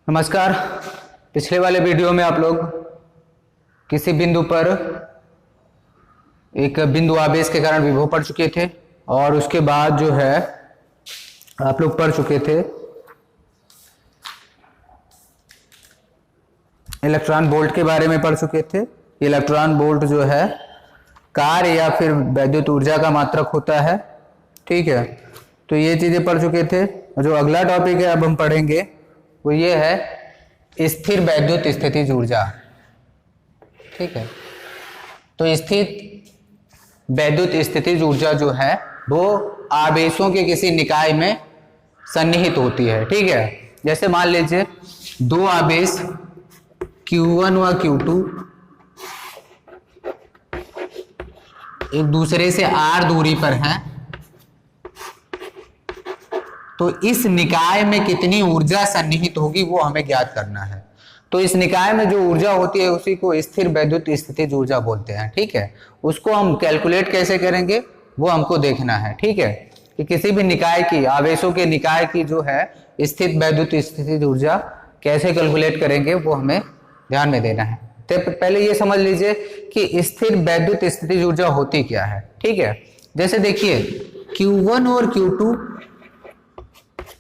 नमस्कार। पिछले वाले वीडियो में आप लोग किसी बिंदु पर एक बिंदु आवेश के कारण विभव पढ़ चुके थे और उसके बाद जो है आप लोग पढ़ चुके थे इलेक्ट्रॉन वोल्ट के बारे में पढ़ चुके थे। इलेक्ट्रॉन वोल्ट जो है कार्य या फिर वैद्युत ऊर्जा का मात्रक होता है। ठीक है, तो ये चीजें पढ़ चुके थे। जो अगला टॉपिक है अब हम पढ़ेंगे वो ये है स्थिर वैद्युत स्थितिज ऊर्जा। ठीक है, तो स्थिर वैद्युत स्थितिज ऊर्जा जो है वो आवेशों के किसी निकाय में सन्निहित होती है। ठीक है, जैसे मान लीजिए दो आवेश Q1 व Q2 एक दूसरे से r दूरी पर हैं, तो इस निकाय में कितनी ऊर्जा सन्निहित होगी वो हमें ज्ञात करना है। तो इस निकाय में जो ऊर्जा होती है उसी को स्थिर वैद्युत स्थितिज ऊर्जा बोलते हैं। ठीक है, उसको हम कैलकुलेट कैसे करेंगे वो हमको देखना है। ठीक है, कि किसी भी निकाय की आवेशों के निकाय की जो है स्थिर वैद्युत स्थितिज ऊर्जा कैसे कैलकुलेट करेंगे वो हमें ध्यान में देना है। तो पहले ये समझ लीजिए कि स्थिर वैद्युत स्थितिज ऊर्जा होती क्या है। ठीक है, जैसे देखिए Q1 और Q2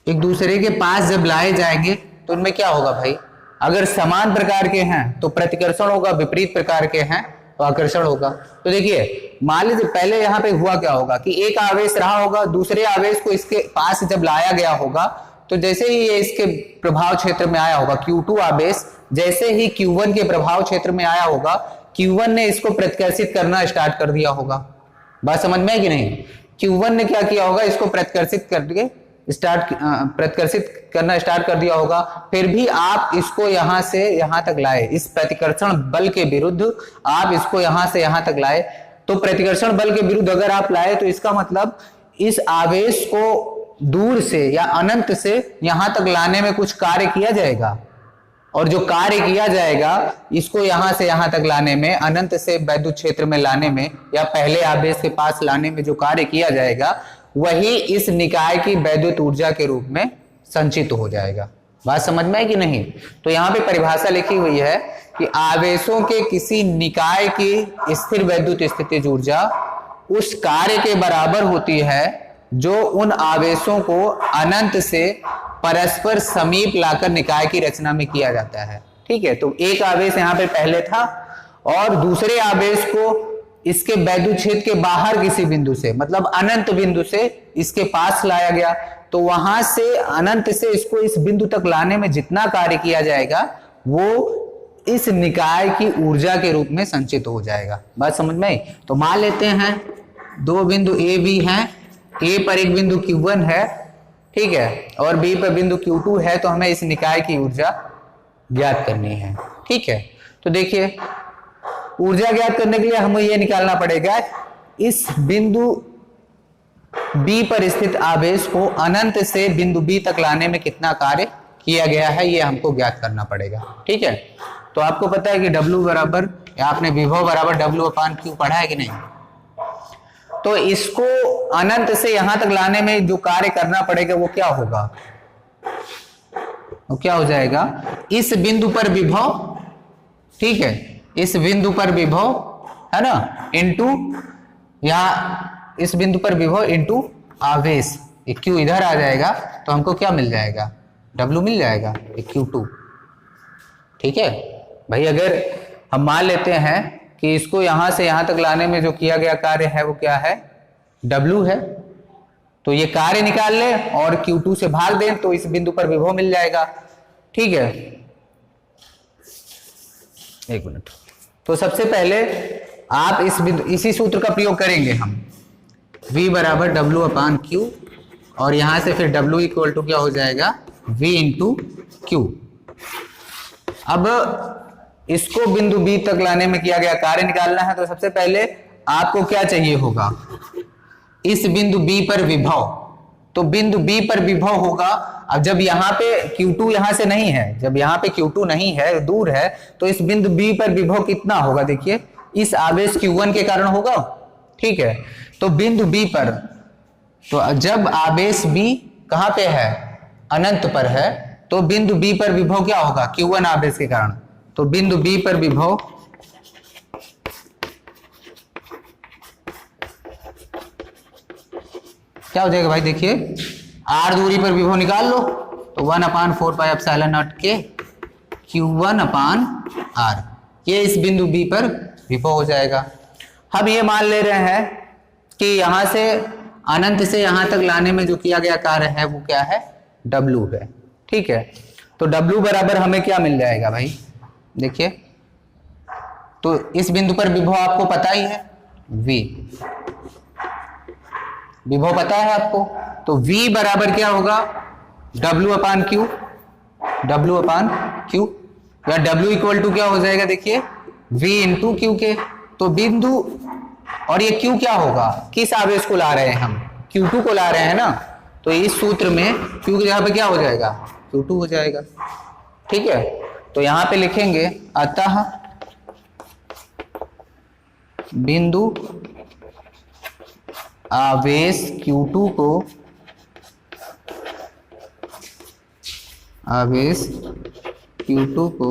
एक दूसरे के पास जब लाए जाएंगे तो उनमें क्या होगा भाई, अगर समान प्रकार के हैं तो प्रतिकर्षण होगा, विपरीत प्रकार के हैं तो आकर्षण होगा। तो देखिए मान लीजिए पहले यहाँ पे हुआ क्या होगा कि एक आवेश रहा होगा, दूसरे आवेश को इसके पास जब लाया गया होगा तो जैसे ही ये इसके प्रभाव क्षेत्र में आया होगा, Q2 आवेश जैसे ही Q1 के प्रभाव क्षेत्र में आया होगा, Q1 ने इसको प्रतिकर्षित करना स्टार्ट कर दिया होगा। बात समझ में है कि नहीं? Q1 ने क्या किया होगा, इसको प्रतिकर्षित करना स्टार्ट कर दिया होगा। फिर भी आप इसको यहां से यहां तक लाए, इस प्रतिकर्षण बल के विरुद्ध आप इसको यहां से यहां तक लाए। तो प्रतिकर्षण बल के विरुद्ध अगर आप लाए तो इसका मतलब इस आवेश को दूर से या अनंत से यहां तक लाने में कुछ कार्य किया जाएगा, और जो कार्य किया जाएगा इसको यहां से यहां तक लाने में, अनंत से वैद्युत क्षेत्र में लाने में या पहले आवेश के पास लाने में जो कार्य किया जाएगा वही इस निकाय की वैद्युत ऊर्जा के रूप में संचित हो जाएगा। बात समझ में है कि नहीं? तो यहाँ पे परिभाषा लिखी हुई है कि आवेशों के किसी निकाय की स्थिर वैद्युत स्थितिज ऊर्जा उस कार्य के बराबर होती है जो उन आवेशों को अनंत से परस्पर समीप लाकर निकाय की रचना में किया जाता है। ठीक है, तो एक आवेश यहाँ पे पहले था और दूसरे आवेश को इसके वैद्युत क्षेत्र के बाहर किसी बिंदु से, मतलब अनंत बिंदु से इसके पास लाया गया, तो वहां से अनंत से इसको इस बिंदु तक लाने में जितना कार्य किया जाएगा वो इस निकाय की ऊर्जा के रूप में संचित हो जाएगा। बात समझ में आई? तो मान लेते हैं दो बिंदु A B हैं, A पर एक बिंदु Q1 है, ठीक है, और B पर बिंदु Q2 है, तो हमें इस निकाय की ऊर्जा ज्ञात करनी है। ठीक है, तो देखिए ऊर्जा ज्ञात करने के लिए हमें यह निकालना पड़ेगा इस बिंदु B पर स्थित आवेश को अनंत से बिंदु B तक लाने में कितना कार्य किया गया है, यह हमको ज्ञात करना पड़ेगा। ठीक है, तो आपको पता है कि W बराबर, आपने विभव बराबर W/Q पढ़ा है कि नहीं? तो इसको अनंत से यहां तक लाने में जो कार्य करना पड़ेगा वो क्या होगा, वो क्या हो जाएगा, इस बिंदु पर विभव, ठीक है, इस बिंदु पर विभव है ना, इनटू यहां इस बिंदु पर विभव इनटू आवेश, Q इधर आ जाएगा तो हमको क्या मिल जाएगा, W मिल जाएगा, Q2। ठीक है भाई, अगर हम मान लेते हैं कि इसको यहां से यहां तक लाने में जो किया गया कार्य है वो क्या है, W है, तो ये कार्य निकाल ले और Q2 से भाग दें तो इस बिंदु पर विभव मिल जाएगा। ठीक है, एक मिनट, तो सबसे पहले आप इस बिंदु, इसी सूत्र का प्रयोग करेंगे हम, V बराबर W/Q, और यहां से फिर W इक्वल टू क्या हो जाएगा, V इंटू Q। अब इसको बिंदु B तक लाने में किया गया कार्य निकालना है, तो सबसे पहले आपको क्या चाहिए होगा, इस बिंदु B पर विभव, तो बिंदु B पर विभव होगा। अब जब यहाँ पे Q2 यहां से नहीं है, जब यहाँ पे Q2 नहीं है, दूर है, तो इस बिंदु B पर विभव कितना होगा, देखिए इस आवेश Q1 के कारण होगा। ठीक है, तो बिंदु B पर, तो जब आवेश B कहां पे है, अनंत पर है, तो बिंदु बी पर विभव क्या होगा, Q1 आवेश के कारण। तो बिंदु बी पर विभव क्या हो जाएगा भाई, देखिए r दूरी पर विभव निकाल लो, तो 1/4πε0 के Q1/r, ये इस बिंदु बी पर विभव हो जाएगा। हम ये मान ले रहे हैं कि यहां से अनंत से यहां तक लाने में जो किया गया कार्य है वो क्या है, W है। ठीक है, तो W बराबर हमें क्या मिल जाएगा भाई, देखिए तो इस बिंदु पर विभव आपको पता ही है, V विभव पता है आपको, तो V बराबर क्या होगा, W/Q, W/Q, या W इक्वल टू क्या हो जाएगा, देखिए V इंटू Q के। तो बिंदु और ये Q क्या होगा, किस आवेश को ला रहे हैं हम, Q2 को ला रहे हैं ना, तो इस सूत्र में Q की जगह पे क्या हो जाएगा, Q2 हो जाएगा। ठीक है, तो यहां पे लिखेंगे अतः बिंदु आवेश Q2 को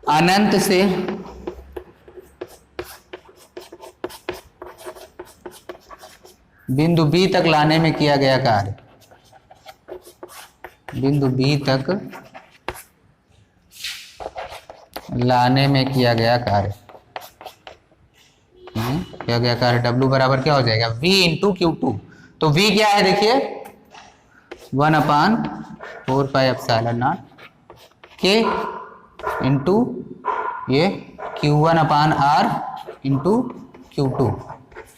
अनंत से बिंदु B तक लाने में किया गया कार्य, बिंदु B तक लाने में किया गया कार्य, किया गया कार्य W बराबर क्या हो जाएगा, V इंटू Q2। तो V क्या है, देखिए 1/4πε0 के इंटू ये Q1/r इंटू Q2।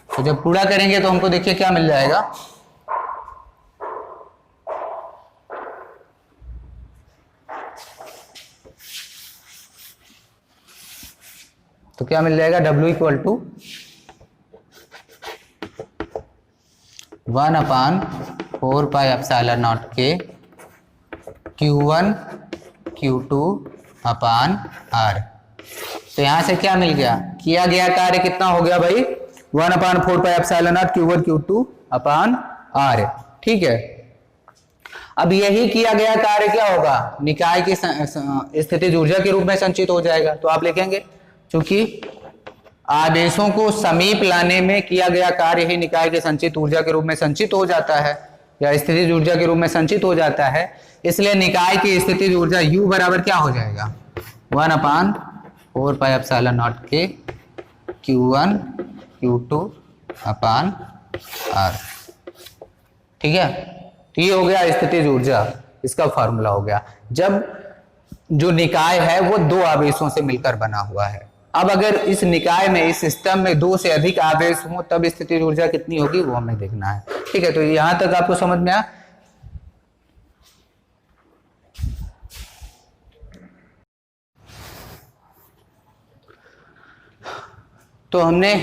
तो जब पूरा करेंगे तो हमको देखिए क्या मिल जाएगा, तो क्या मिल जाएगा, W इक्वल टू 1/4πε0 के Q1 Q2/r। तो यहां से क्या मिल गया, किया गया कार्य कितना हो गया भाई, 1/4πε0 Q1 Q2/r। ठीक है, अब यही किया गया कार्य क्या होगा, निकाय की स्थितिज ऊर्जा के रूप में संचित हो जाएगा। तो आप लिखेंगे क्योंकि आवेशों को समीप लाने में किया गया कार्य ही निकाय के संचित ऊर्जा के रूप में संचित हो जाता है, या स्थितिज ऊर्जा के रूप में संचित हो जाता है, इसलिए निकाय की स्थितिज ऊर्जा U बराबर क्या हो जाएगा, 1/4πε0 के Q1 Q2/r। ठीक है, तो ये हो गया स्थितिज ऊर्जा, इसका फॉर्मूला हो गया जब जो निकाय है वो दो आवेशों से मिलकर बना हुआ है। अब अगर इस निकाय में, इस सिस्टम में दो से अधिक आवेश हो तब स्थितिज ऊर्जा कितनी होगी वो हमें देखना है। ठीक है, तो यहां तक आपको समझ में आया। तो हमने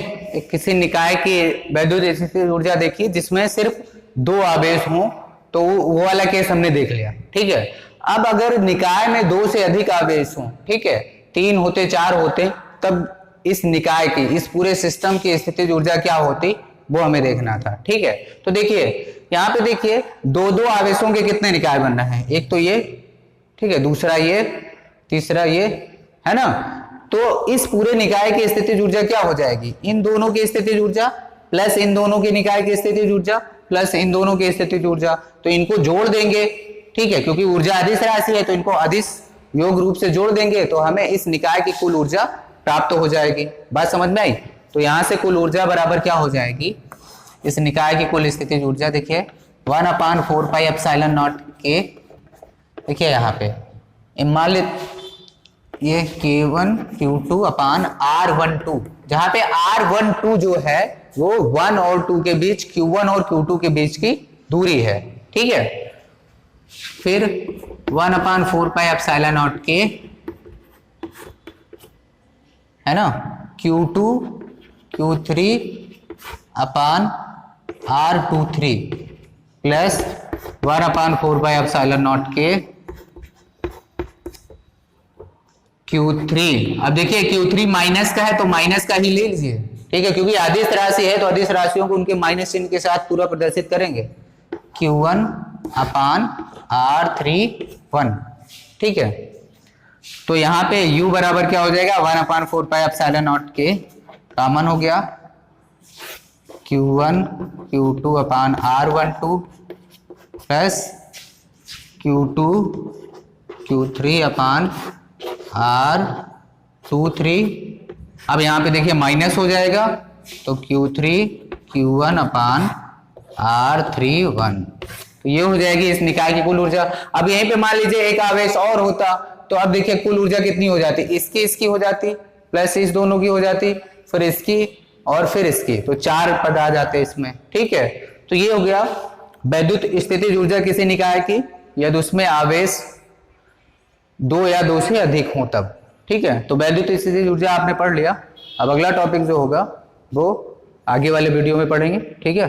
किसी निकाय की वैद्युत स्थितिज ऊर्जा देखी जिसमें सिर्फ दो आवेश हों, तो वो वाला केस हमने देख लिया। ठीक है, अब अगर निकाय में दो से अधिक आवेश हों, ठीक है, 3 होते 4 होते, तब इस निकाय की, इस पूरे सिस्टम की स्थितिज ऊर्जा क्या होती वो हमें देखना था। ठीक है, तो देखिए यहाँ पे देखिए दो आवेशों के कितने निकाय बन रहे हैं, एक तो ये, ठीक है, दूसरा ये, तीसरा ये, है ना। तो इस पूरे निकाय की स्थितिज ऊर्जा क्या हो जाएगी, इन दोनों की स्थितिज ऊर्जा प्लस इन दोनों के निकाय की स्थितिज ऊर्जा प्लस इन दोनों की स्थितिज ऊर्जा, तो इनको जोड़ देंगे। ठीक है, क्योंकि ऊर्जा अदिश राशि है तो इनको अदिश योग रूप से जोड़ देंगे तो हमें इस निकाय की कुल ऊर्जा प्राप्त हो जाएगी। बात समझ में आई। तो यहां से कुल ऊर्जा बराबर क्या हो जाएगी, इस निकाय की कुल स्थितिज ऊर्जा देखिए 1/4πε0 के, देखिए यहाँ पे मान ली ये K1 Q2/R12, जहां पे R12 जो है वो 1 और 2 के बीच, Q1 और Q2 के बीच की दूरी है। ठीक है, फिर 1/4πε0 के, है ना, Q2 Q3/R23 प्लस 1/4πε0 के Q3। अब देखिए Q3 माइनस का है तो माइनस का ही ले लीजिए। ठीक है, क्योंकि अदिश राशि है तो अदिश राशियों को उनके माइनस चिन्ह के साथ पूरा प्रदर्शित करेंगे। Q1 अपान R31, ठीक है। तो यहाँ पे U बराबर क्या हो जाएगा, 1/4πε0 कॉमन हो गया, Q1 Q2 अपान R12 प्लस Q2 Q3 अपान R23। अब यहाँ पे देखिए माइनस हो जाएगा, तो Q3 Q1 अपान R31, तो ये हो जाएगी इस निकाय की कुल ऊर्जा। अब यहीं पे मान लीजिए एक आवेश और होता, तो अब देखिए कुल ऊर्जा कितनी हो जाती, इसकी हो जाती प्लस इस दोनों की हो जाती, फिर इसकी और फिर इसकी, तो 4 पद आ जाते इसमें, ठीक है। तो ये हो गया वैद्युत स्थितिज ऊर्जा किसी निकाय की यदि उसमें आवेश 2 या 2 से अधिक हो तब, ठीक है। तो वैद्युत स्थितिज ऊर्जा आपने पढ़ लिया। अब अगला टॉपिक जो होगा वो आगे वाले वीडियो में पढ़ेंगे, ठीक है।